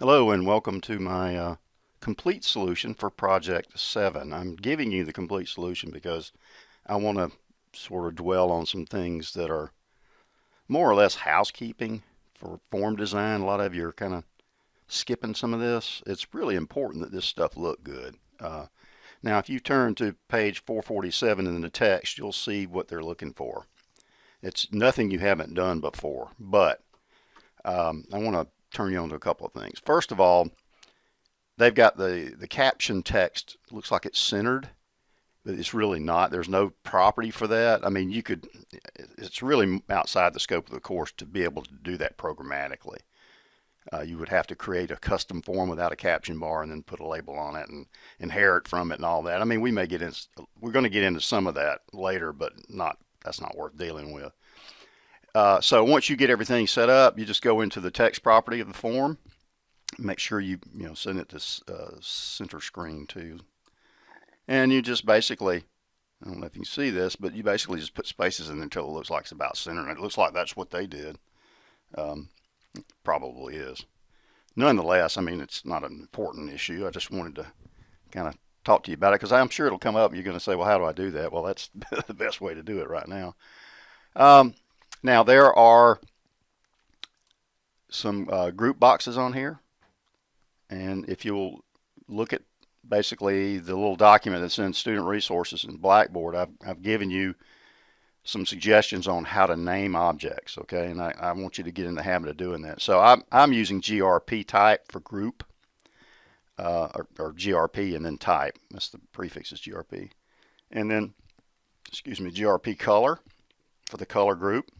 Hello and welcome to my complete solution for Project 7. I'm giving you the complete solution because I want to sort of dwell on some things that are more or less housekeeping for form design. A lot of you are kind of skipping some of this. It's really important that this stuff look good. Now, if you turn to page 447 in the text, you'll see what they're looking for. It's nothing you haven't done before, but I want to turn you on to a couple of things. First of all, they've got the caption text looks like it's centered, but it's really not. There's no property for that. I mean, it's really outside the scope of the course to be able to do that programmatically. You would have to create a custom form without a caption bar and then put a label on it and inherit from it and all that. I mean, we're going to get into some of that later, but that's not worth dealing with. So once you get everything set up, you just go into the text property of the form. Make sure you send it to center screen too, and you just basically, I don't know if you can see this, but you basically just put spaces in there until it looks like it's about center, and it looks like that's what they did. Um, Probably is. Nonetheless, I mean, it's not an important issue. I just wanted to kind of talk to you about it because I'm sure it'll come up and you're going to say, well, how do I do that? Well, that's the best way to do it right now. Um, Now, there are some group boxes on here. And if you'll look at basically the little document that's in Student Resources in Blackboard, I've given you some suggestions on how to name objects, okay? And I want you to get in the habit of doing that. So I'm using GRP type for group, or GRP and then type. That's the prefix is GRP. And then, excuse me, GRP color for the color group.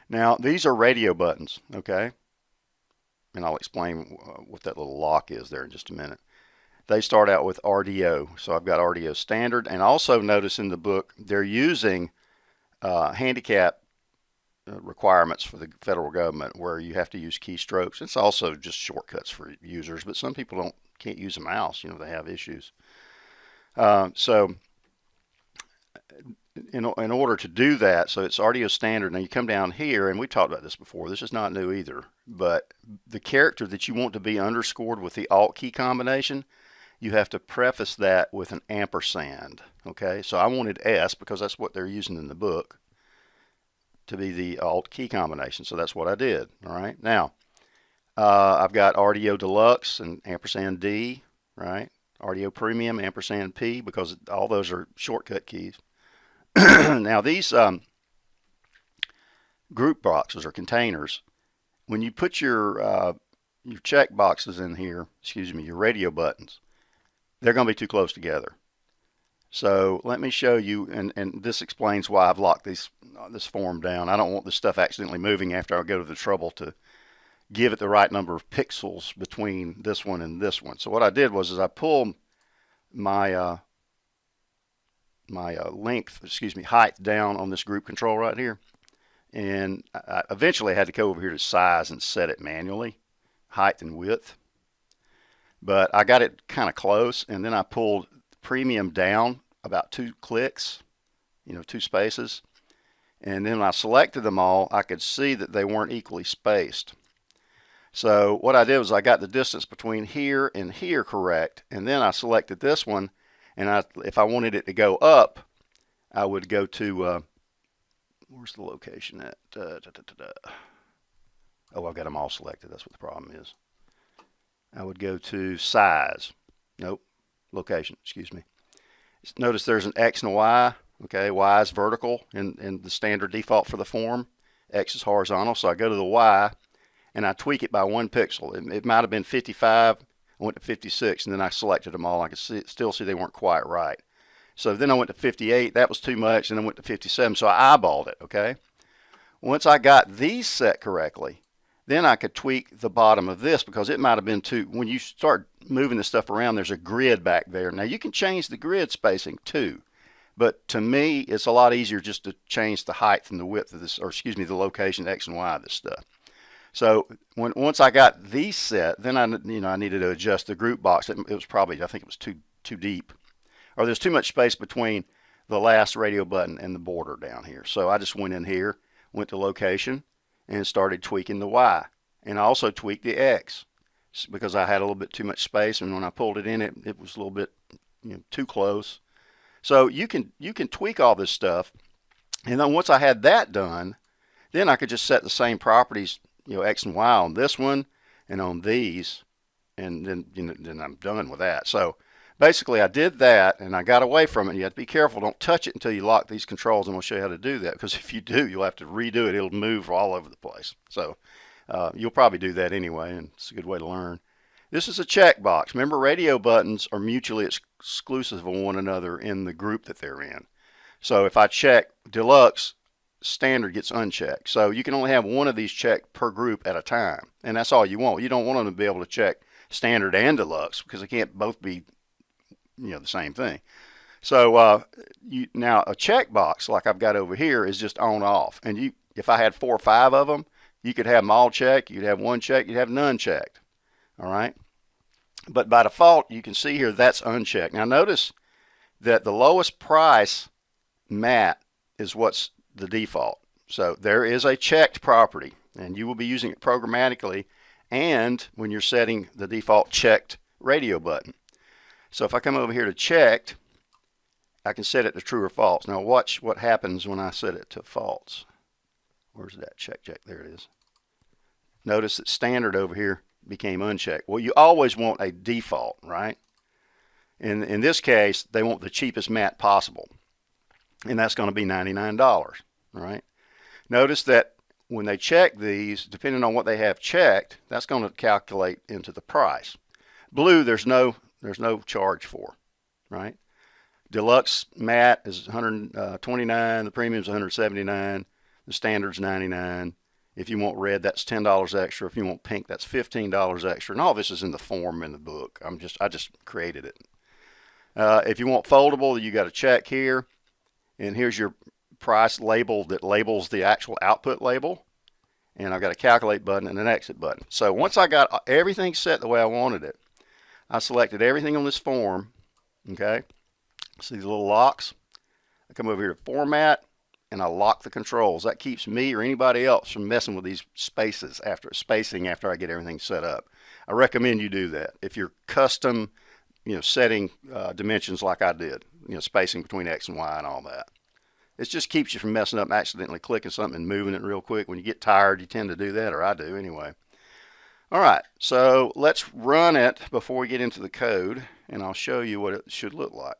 Now, these are radio buttons, okay? And I'll explain what that little lock is there in just a minute. They start out with RDO, so I've got RDO standard, and also notice in the book they're using handicap requirements for the federal government where you have to use keystrokes. It's also just shortcuts for users, but some people can't use a mouse. They have issues. So in order to do that, so it's RDO standard. Now you come down here, and we talked about this before. This is not new either, but the character that you want to be underscored with the Alt key combination, you have to preface that with an ampersand. Okay, so I wanted S because that's what they're using in the book to be the Alt key combination. So that's what I did. All right, now I've got RDO Deluxe and ampersand D, right? RDO Premium, ampersand P, because all those are shortcut keys. Now these group boxes or containers, when you put your check boxes in here, excuse me, your radio buttons, they're going to be too close together. So let me show you, and this explains why I've locked this form down. I don't want this stuff accidentally moving after I go to the trouble to give it the right number of pixels between this one and this one. So what I did was I pulled my length, excuse me, height down on this group control right here. And I eventually had to go over here to size and set it manually, height and width. But I got it kind of close, and then I pulled premium down about 2 clicks, 2 spaces. And then when I selected them all, I could see that they weren't equally spaced. So what I did was I got the distance between here and here correct, and then I selected this one. And if I wanted it to go up, I would go to, where's the location at? Oh, I've got them all selected. That's what the problem is. I would go to size. Nope, location, excuse me. Notice there's an X and a Y. Okay, Y is vertical in the standard default for the form. X is horizontal, so I go to the Y and I tweak it by 1 pixel. It might have been 55. I went to 56, and then I selected them all. I could still see they weren't quite right. So then I went to 58. That was too much, and then went to 57. So I eyeballed it, okay? Once I got these set correctly, then I could tweak the bottom of this because it might have been too, when you start moving this stuff around, there's a grid back there. Now you can change the grid spacing too, but to me, it's a lot easier just to change the height and the width of this, or excuse me, the location, X and Y of this stuff. So once I got these set, then I needed to adjust the group box. It was probably, I think it was too deep, or there's too much space between the last radio button and the border down here. So I just went in here, went to location, and started tweaking the Y. And I also tweaked the X because I had a little bit too much space, and when I pulled it in, it was a little bit too close. So you can tweak all this stuff, and then once I had that done, then I could just set the same properties, X and Y on this one and on these, and then I'm done with that. So basically I did that and I got away from it. You have to be careful. Don't touch it until you lock these controls, and we'll show you how to do that, because if you do, you'll have to redo it. It'll move all over the place. So you'll probably do that anyway, and it's a good way to learn. This is a checkbox. Remember, radio buttons are mutually exclusive of one another in the group that they're in. So if I check deluxe, standard gets unchecked. So you can only have one of these checked per group at a time, and that's all you want. You don't want them to be able to check standard and deluxe, because they can't both be the same thing. So now a checkbox like I've got over here is just on off, and if I had 4 or 5 of them, you could have them all checked, you'd have one checked, you'd have none checked. All right, but by default you can see here that's unchecked. Now notice that the lowest price mat is what's the default. So there is a checked property, and you will be using it programmatically and when you're setting the default checked radio button. So if I come over here to checked, I can set it to true or false. Now watch what happens when I set it to false. Where's that check? There it is. Notice that standard over here became unchecked. Well, you always want a default, right? In this case, they want the cheapest mat possible, and that's going to be $99, right? Notice that when they check these, depending on what they have checked, that's going to calculate into the price. Blue, there's no charge for, right? Deluxe mat is $129, the premium is $179, the standard's $99. If you want red, that's $10 extra. If you want pink, that's $15 extra. And all this is in the form in the book. I just created it. If you want foldable, you got a check here, and here's your price label that labels the actual output label. And I've got a calculate button and an exit button. So once I got everything set the way I wanted it, I selected everything on this form. Okay, see the little locks? I come over here to format, and I lock the controls. That keeps me or anybody else from messing with these spacing after I get everything set up. I recommend you do that. If you're custom, setting dimensions like I did, spacing between X and Y and all that. It just keeps you from messing up and accidentally clicking something and moving it real quick. When you get tired, you tend to do that, or I do anyway. All right, so let's run it before we get into the code, and I'll show you what it should look like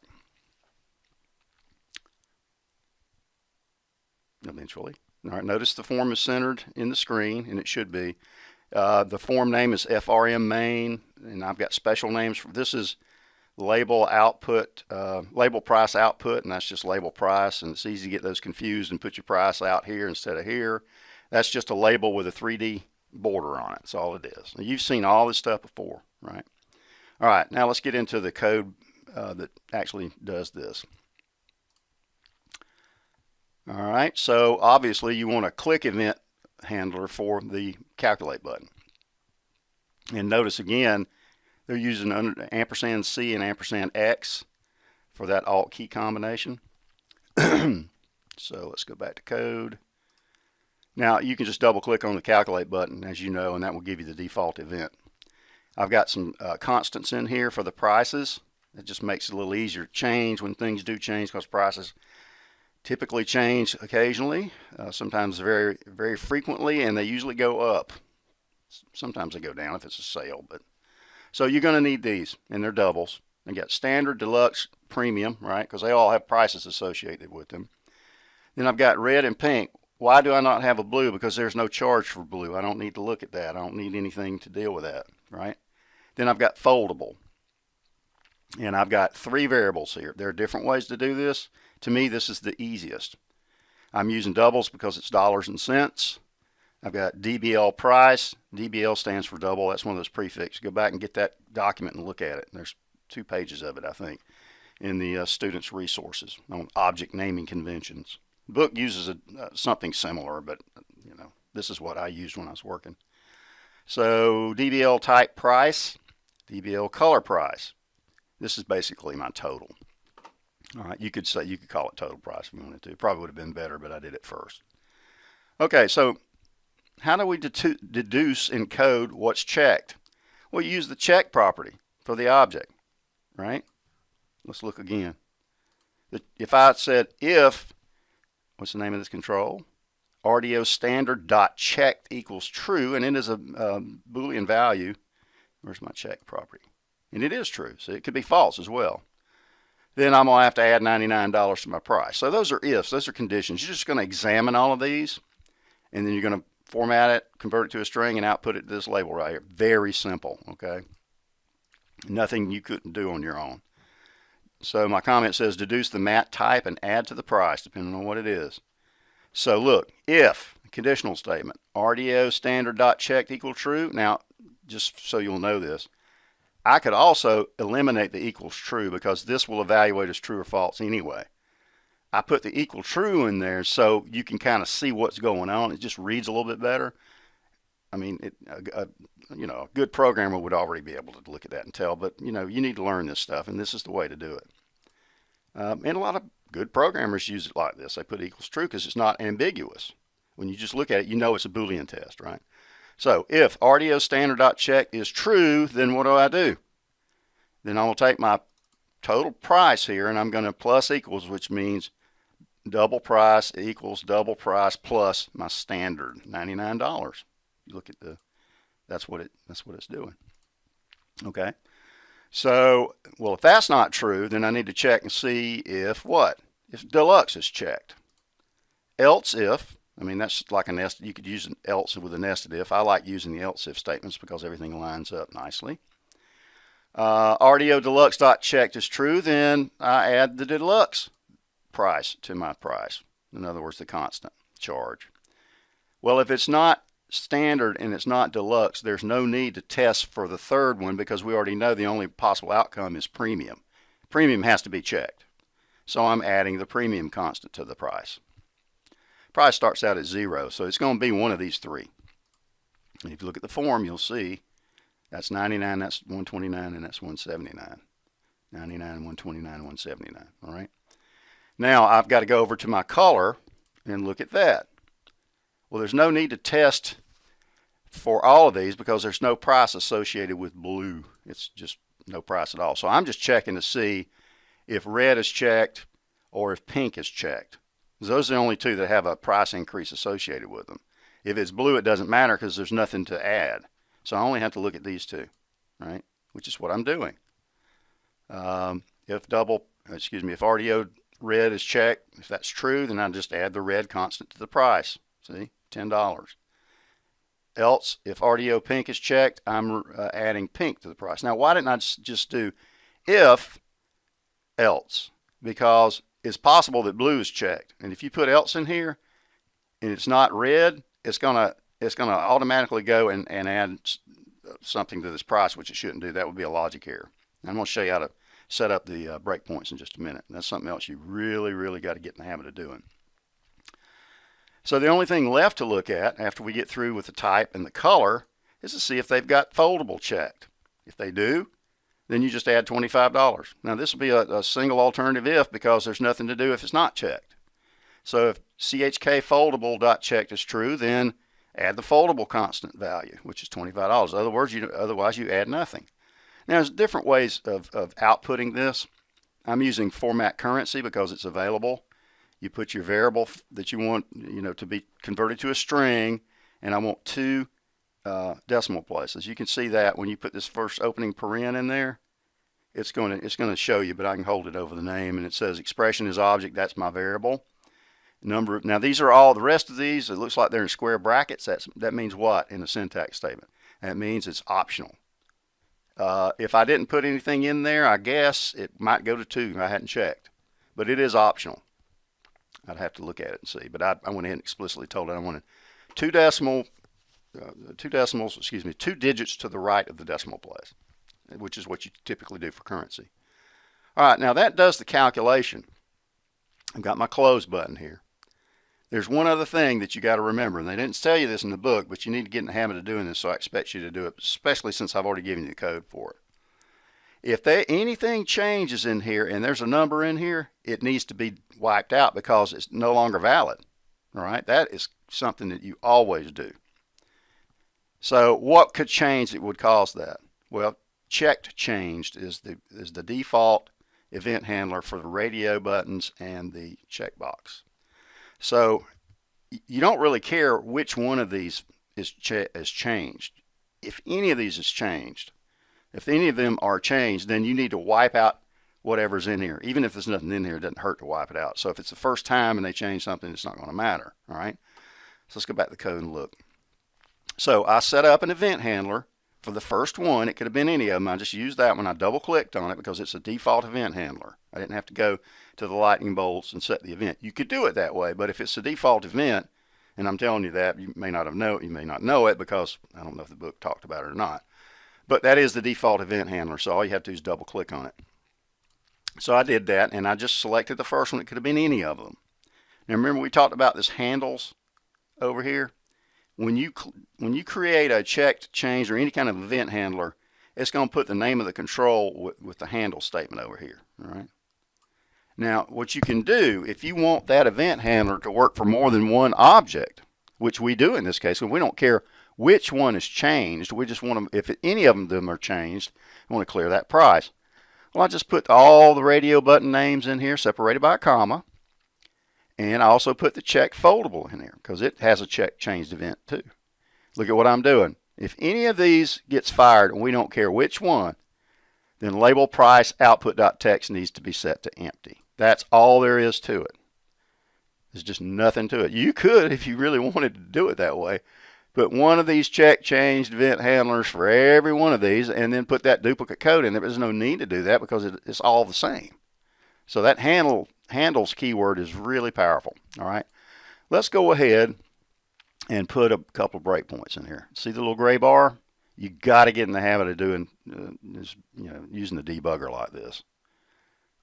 eventually. All right, notice the form is centered in the screen, and it should be. The form name is FRM main, and I've got special names for this. Is label output, label price output, and that's just label price, and it's easy to get those confused and put your price out here instead of here. That's just a label with a 3D border on it. That's all it is. Now, you've seen all this stuff before, right? All right, now let's get into the code that actually does this. All right, so obviously you want a click event handler for the calculate button. And notice again, they're using &C and &X for that alt key combination. So let's go back to code. Now you can just double click on the calculate button, as you know, and that will give you the default event. I've got some constants in here for the prices. It just makes it a little easier to change when things do change, because prices typically change occasionally, sometimes very, very frequently, and they usually go up. Sometimes they go down if it's a sale. But so you're going to need these, and they're doubles. You got standard, deluxe, premium, right? Because they all have prices associated with them. Then I've got red and pink. Why do I not have a blue? Because there's no charge for blue. I don't need to look at that. I don't need anything to deal with that, right? Then I've got foldable. And I've got 3 variables here. There are different ways to do this. To me, this is the easiest. I'm using doubles because it's dollars and cents. I've got DBL price. DBL stands for double. That's one of those prefixes. Go back and get that document and look at it. There's 2 pages of it, I think, in the students' resources on object naming conventions. The book uses something similar, but this is what I used when I was working. So DBL type price, DBL color price. This is basically my total. All right, you could call it total price if you wanted to. Probably would have been better, but I did it first. Okay, so how do we deduce in code what's checked? Well, you use the check property for the object, right? Let's look again. If I said if, what's the name of this control? RDO standard dot checked equals true, and it is a Boolean value. Where's my check property? And it is true, so it could be false as well. Then I'm going to have to add $99 to my price. So those are ifs, those are conditions. You're just going to examine all of these, and then you're going to format it, convert it to a string, and output it to this label right here. Very simple, okay? Nothing you couldn't do on your own. So my comment says deduce the mat type and add to the price, depending on what it is. So look, if, conditional statement, RDO standard dot checked equal true. Now, just so you'll know this, I could also eliminate the equals true because this will evaluate as true or false anyway. I put the equal true in there so you can kind of see what's going on. It just reads a little bit better. I mean, a good programmer would already be able to look at that and tell, but you need to learn this stuff, and this is the way to do it. And a lot of good programmers use it like this. They put equals true because it's not ambiguous. When you just look at it, you know it's a Boolean test, right? So if RDO standard.check is true, then what do? Then I will take my total price here, and I'm going to plus equals, which means double price equals double price plus my standard, $99. You look at that's what it's doing. Okay. So, well, if that's not true, then I need to check and see if what? If deluxe is checked. Else if, I mean, that's like a nested, you could use an else with a nested if. I like using the else if statements because everything lines up nicely. RDO deluxe.checked is true, then I add the deluxe price to my price. In other words, the constant charge. Well, if it's not standard and it's not deluxe, there's no need to test for the third one because we already know the only possible outcome is premium. Premium has to be checked. So I'm adding the premium constant to the price. Price starts out at 0, so it's going to be one of these three. And if you look at the form, you'll see that's 99, that's 129, and that's 179. 99, 129, 179. All right. Now I've got to go over to my color and look at that. Well, there's no need to test for all of these because there's no price associated with blue. It's just no price at all. So I'm just checking to see if red is checked or if pink is checked. Those are the only two that have a price increase associated with them. If it's blue, it doesn't matter because there's nothing to add. So I only have to look at these two, right? Which is what I'm doing. If RDO red is checked, if that's true, then I just add the red constant to the price. See, $10. Else, if RDO pink is checked, I'm adding pink to the price. Now, why didn't I just do if else? Because it's possible that blue is checked, and if you put else in here and it's not red, it's gonna automatically go and add something to this price, which it shouldn't do. That would be a logic error. I'm going to show you how to set up the breakpoints in just a minute. That's something else you really got to get in the habit of doing. So the only thing left to look at after we get through with the type and the color is to see if they've got foldable checked. If they do, then you just add $25. Now this will be a single alternative if because there's nothing to do if it's not checked. So if CHK foldable.checked is true, then add the foldable constant value, which is $25. In other words, otherwise you add nothing. Now there's different ways of outputting this. I'm using format currency because it's available. You put your variable that you want to be converted to a string, and I want 2 decimal places. You can see that when you put this first opening paren in there, it's going to show you, but I can hold it over the name, and it says expression is object. That's my variable. Now these are all the rest of these. It looks like they're in square brackets. That means what in a syntax statement? That means it's optional. If I didn't put anything in there, I guess it might go to 2. I hadn't checked, but it is optional. I'd have to look at it and see, but I went ahead and explicitly told it I wanted 2 digits to the right of the decimal place, which is what you typically do for currency. All right, now that does the calculation. I've got my close button here. There's one other thing that you got to remember, and they didn't tell you this in the book, but you need to get in the habit of doing this, so I expect you to do it, especially since I've already given you the code for it. If anything changes in here and there's a number in here, it needs to be wiped out because it's no longer valid. All right, that is something that you always do. So what could change that would cause that? Well, checked changed is the default event handler for the radio buttons and the checkbox. So you don't really care which one of these is changed. If any of these is changed, if any of them are changed, then you need to wipe out whatever's in here. Even if there's nothing in here, it doesn't hurt to wipe it out. So if it's the first time and they change something, it's not going to matter. All right. So let's go back to the code and look. So I set up an event handler for the first one. It could have been any of them. I just used that one. I double clicked on it because it's a default event handler. I didn't have to go to the lightning bolts and set the event. You could do it that way, but if it's a default event, and I'm telling you that, you may not know it because I don't know if the book talked about it or not. But that is the default event handler, so all you have to do is double click on it. So I did that, and I just selected the first one. It could have been any of them. Now remember we talked about this handles over here? When you create a checked, changed, or any kind of event handler, it's going to put the name of the control with the handle statement over here. All right. Now, what you can do, if you want that event handler to work for more than one object, which we do in this case, and we don't care which one is changed, we just want to, if any of them are changed, we want to clear that price. Well, I just put all the radio button names in here, separated by a comma. And I also put the checked foldable in here because it has a check changed event too. Look at what I'm doing. If any of these gets fired and we don't care which one, then label price output.text needs to be set to empty. That's all there is to it. There's just nothing to it. You could, if you really wanted to do it that way, put one of these check changed event handlers for every one of these and then put that duplicate code in there. There's no need to do that because it's all the same. So that handles keyword is really powerful. All right, let's go ahead and put a couple of breakpoints in here. See the little gray bar? You got to get in the habit of doing using the debugger like this.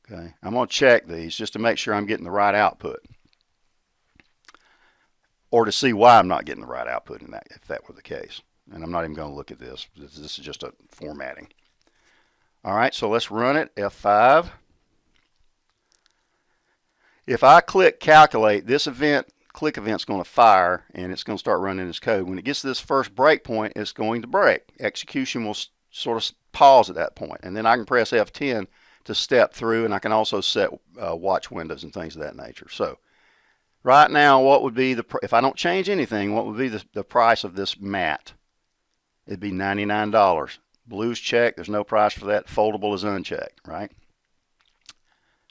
Okay, I'm going to check these just to make sure I'm getting the right output, or to see why I'm not getting the right output in that, if that were the case. And I'm not even going to look at this. This is just a formatting. All right, so let's run it. F5. If I click calculate, this click event's going to fire and it's going to start running this code. When it gets to this first breakpoint, it's going to break. Execution will sort of pause at that point, and then I can press F10 to step through, and I can also set watch windows and things of that nature. So right now, what would be if I don't change anything, what would be the price of this mat? It'd be $99. Blue's checked. There's no price for that. Foldable is unchecked, right?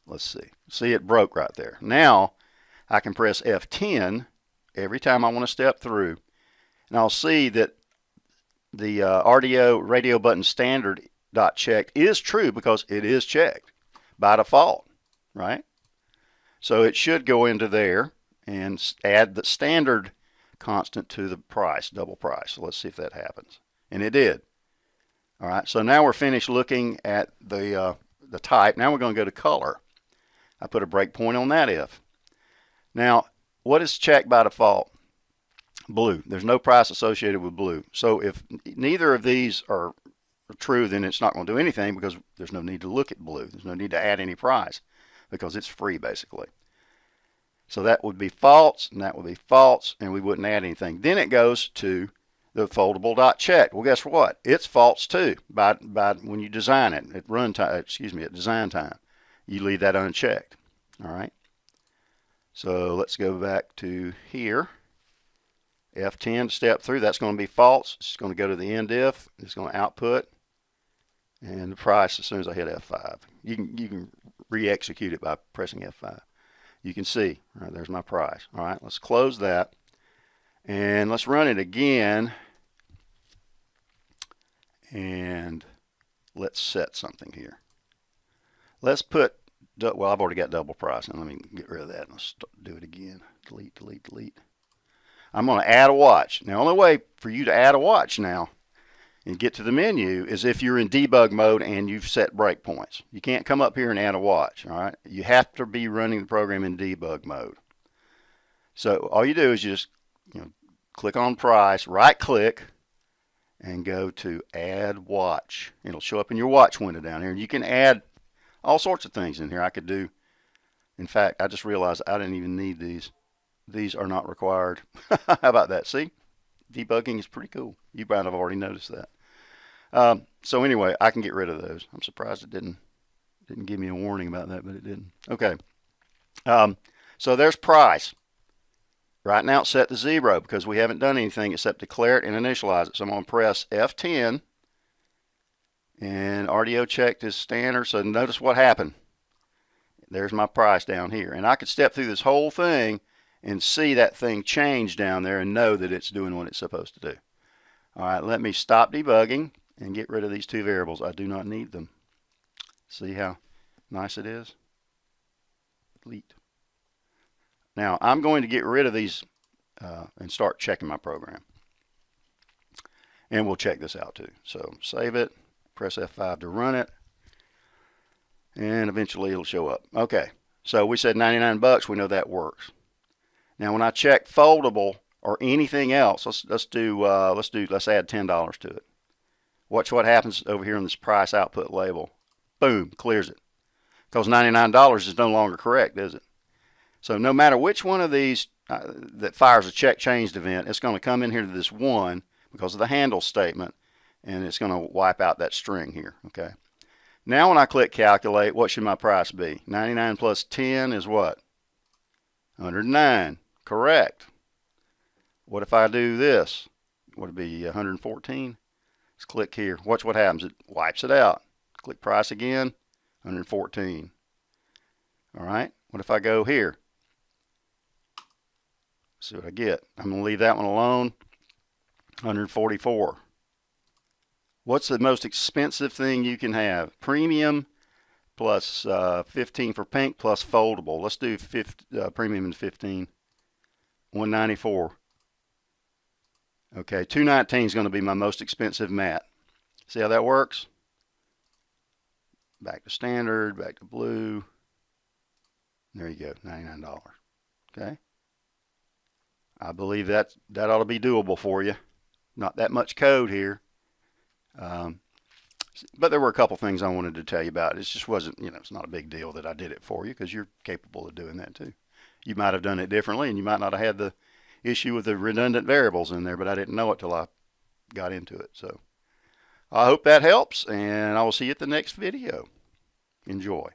Let's see. See, it broke right there. Now I can press F10 every time I want to step through, and I'll see that the RDO radio button standard dot checked is true because it is checked by default, right? So it should go into there and add the standard constant to the price, double price. So let's see if that happens, and it did. All right. So now we're finished looking at the type. Now we're going to go to color. I put a breakpoint on that if. Now, what is checked by default? Blue. There's no price associated with blue. So if neither of these are true, then it's not going to do anything because there's no need to look at blue. There's no need to add any price because it's free basically. So that would be false, and that would be false, and we wouldn't add anything. Then it goes to the foldable.checked. Well, guess what? It's false too by when you design it at runtime. At design time. You leave that unchecked. All right. So let's go back to here. F10 to step through. That's going to be false. It's going to go to the end if. It's going to output. And the price as soon as I hit F5. You can re-execute it by pressing F5. You can see. All right, there's my price. All right. Let's close that. And let's run it again. And let's set something here. Let's put, well, I've already got double price, and let me get rid of that. Let's do it again. Delete, delete, delete. I'm going to add a watch. Now, the only way for you to add a watch now and get to the menu is if you're in debug mode and you've set breakpoints. You can't come up here and add a watch, all right? You have to be running the program in debug mode. So all you do is you just click on price, right-click, and go to Add Watch. It'll show up in your watch window down here, and you can add all sorts of things in here. I could do, in fact, I just realized I didn't even need these. These are not required. How about that? See? debugging is pretty cool. You might have already noticed that. So anyway, I can get rid of those. I'm surprised it didn't give me a warning about that, but it didn't. Okay. So there's price. Right now it's set to 0 because we haven't done anything except declare it and initialize it. So I'm going to press F10 and RDO checked as standard. So notice what happened. There's my price down here. And I could step through this whole thing and see that thing change down there and know that it's doing what it's supposed to do. All right, let me stop debugging and get rid of these two variables. I do not need them. See how nice it is? Delete. Now, I'm going to get rid of these and start checking my program. And we'll check this out too. So save it, press F5 to run it, and eventually it'll show up. Okay, so we said 99 bucks. We know that works. Now, when I check foldable or anything else, let's add $10 to it. Watch what happens over here on this price output label. Boom, clears it. Because $99 is no longer correct, is it? So no matter which one of these that fires a check changed event, it's going to come in here to this one because of the handle statement, and it's going to wipe out that string here. Okay. Now when I click calculate, what should my price be? 99 plus 10 is what? 109. Correct. What if I do this? Would it be 114? Let's click here. Watch what happens. It wipes it out. Click price again. 114. All right. What if I go here? See what I get. I'm going to leave that one alone. 144. What's the most expensive thing you can have? Premium plus 15 for pink plus foldable. Let's do premium and 15. 194. Okay, 219 is going to be my most expensive mat. See how that works? Back to standard, back to blue. There you go, $99. Okay. I believe that ought to be doable for you. Not that much code here. But there were a couple things I wanted to tell you about. It just wasn't, it's not a big deal that I did it for you because you're capable of doing that too. You might have done it differently and you might not have had the issue with the redundant variables in there, but I didn't know it till I got into it. So I hope that helps, and I will see you at the next video. Enjoy.